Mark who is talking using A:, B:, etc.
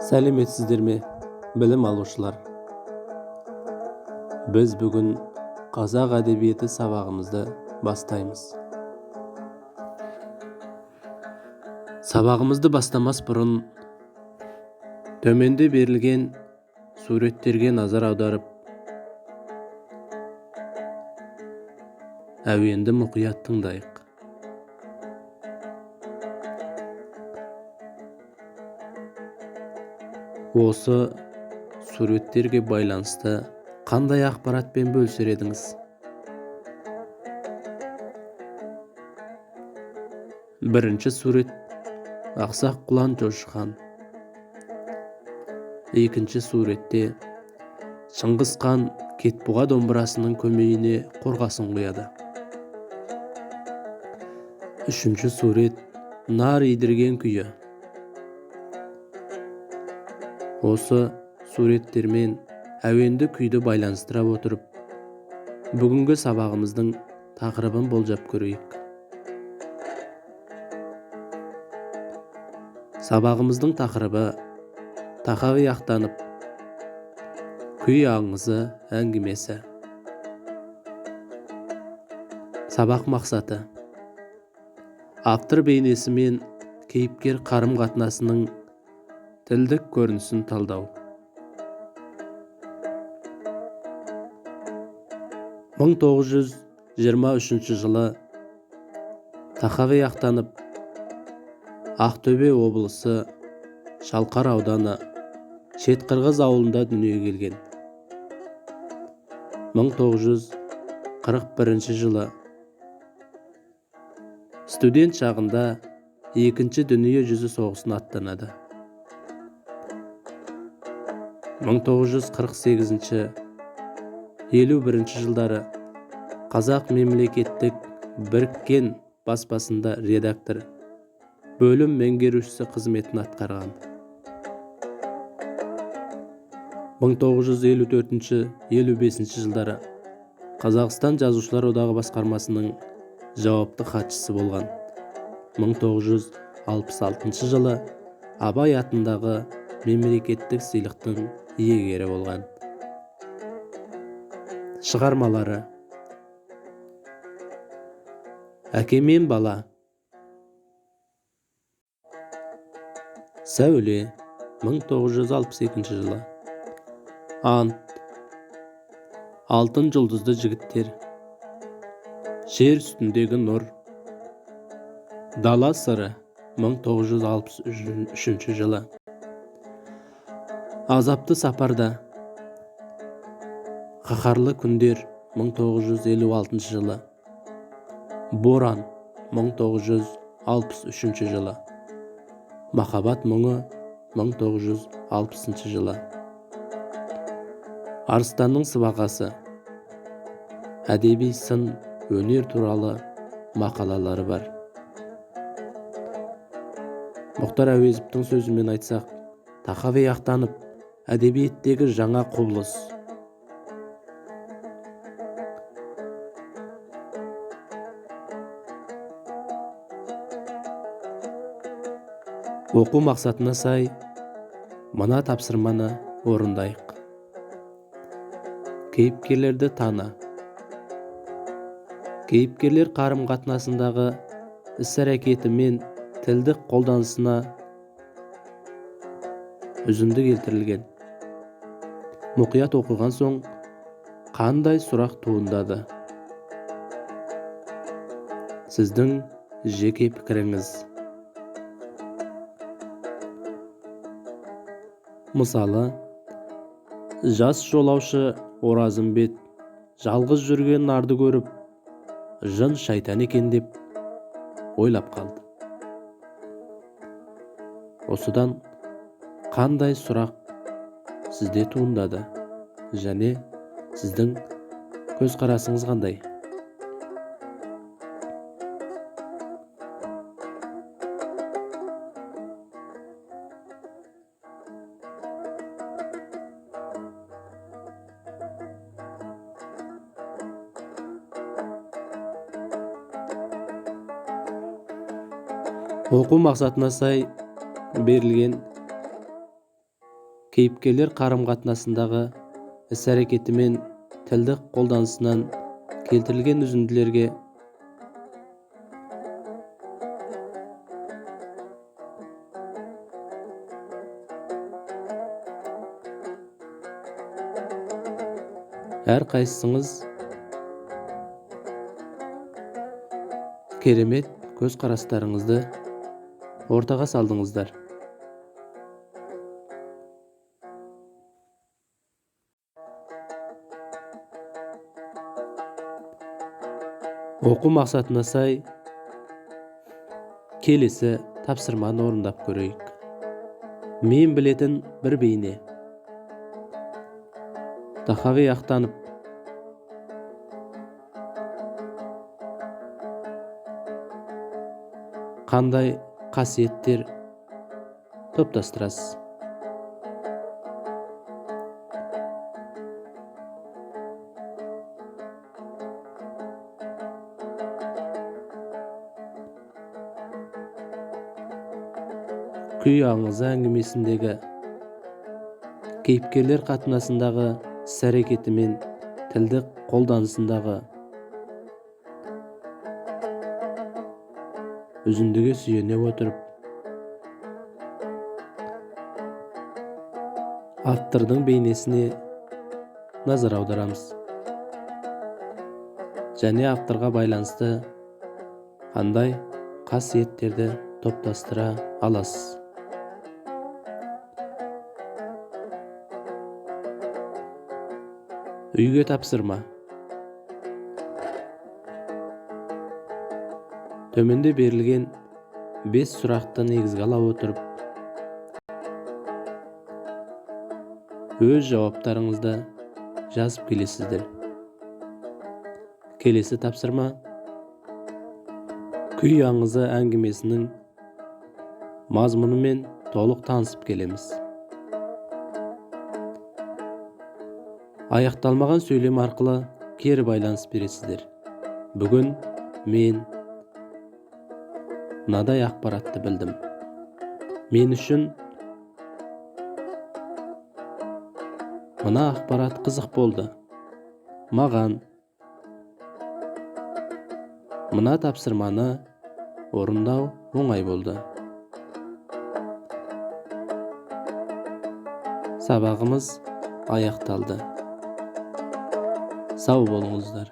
A: Сәлеметсіздер ме, білім алушылар? Біз бүгін қазақ әдебиеті сабағымызды бастаймыз. Сабағымызды бастамас бұрын төменде берілген суреттерге назар аударып, әуенді мұқият тыңдайық. Осы суреттерге байланысты қандай ақпаратпен бөлісер едіңіз? Бірінші сурет ақсақ құлан Жошыхан. Екінші суретте Шыңғыс хан Кетбұға домбырасының көмейіне қорғасын құяды. Үшінші сурет нар идірген күйі. Осы суреттермен әуенді күйді байланыстыра отырып, бүгінгі сабағымыздың тақырыбын болжап көрейік. Сабағымыздың тақырыбы тақау ақтанып, күй аңызы әңгімесі. Сабақ мақсаты: автор бейнесі мен кейіпкер қарым-қатынасының тілдік көрінісін талдау. 1923 жылы Тақау ақтанып, Ақтөбе облысы Шалқар ауданы Шетқырғыз ауылында дүниеге келген. 1941 жылы студент шағында екінші дүние жүзі соғысына аттанады. 1948-51 жылдары Қазақ мемлекеттік біріккен баспасында редактор, бөлім меңгерушісі қызметін атқарған. 1954-55 жылдары Қазақстан Жазушылар одағы басқармасының жауапты хатшысы болған. 1966 жылы Абай атындағы мемлекеттік сыйлықтың иегері болған. Шығармалары: Әке мен бала, Сәуле 1962 жылы, Ант, Алтын жұлдызды жігіттер, Жер үстіндегі нұр, Дала сыры 1963 жылы, Азапты сапарда, Қаһарлы күндер 1956 жылы, Боран 1963 жылы, Махаббат мұңы 1960 жылы, Арыстанның сыбағасы, әдеби сын, өнер туралы мақалалары бар. Мұхтар Әуезовтің сөзімен айтсақ, Тақау ақтанып, әдебиеттегі жаңа құбылыс. Оқу мақсатына сай, мына тапсырманы орындайық. Кейіпкерлерді таны. Кейіпкерлер қарым-қатынасындағы іс-әрекеті мен тілдік қолданысына үзінді келтірілген. Мұқият оқыған соң, қандай сұрақ туындады? Сіздің жеке пікіріңіз. Мысалы, жас жолаушы Оразымбет жалғыз жүрген нарды көріп, жын шайтан екен деп ойлап қалды. Осыдан қандай сұрақ сізде туындады? Және сіздің көзқарасыңыз қандай? Оқу мақсатына сай берілген Кейіпкерлер қарым-қатынасындағы іс-әрекеті мен тілдік қолданысынан келтірілген үзінділерге әрқайсыңыз керемет көзқарастарыңызды ортаға салдыңыздар. Оқу мақсатына сай келесі тапсырманы орындап көрейік. Мен білетін бір бейне. Тахауи Ахтанов. Қандай қасиеттер топтастырасыз? Күй аңызы әңгімесіндегі кейіпкерлер қатынасындағы іс-әрекеті мен тілдік қолданысындағы үзіндіге сүйене отырып, автордың бейнесіне назар аударамыз және авторға байланысты қандай қасиеттерді топтастыра аласыз. Үйге тапсырма. Төменде берілген 5 сұрақты негізге ала отырып, өз жауаптарыңызды жазып келесіздер. Келесі тапсырма. Күй аңызы әңгімесінің мазмұнымен толық танысып келеміз. Аяқталмаған сөйлем арқылы кері байланыс бересіздер. Бүгін мен мынадай ақпаратты білдім. Мен үшін мына ақпарат қызық болды. Маған мына тапсырманы орындау оңай болды. Сабағымыз аяқталды. Сау болыңыздар.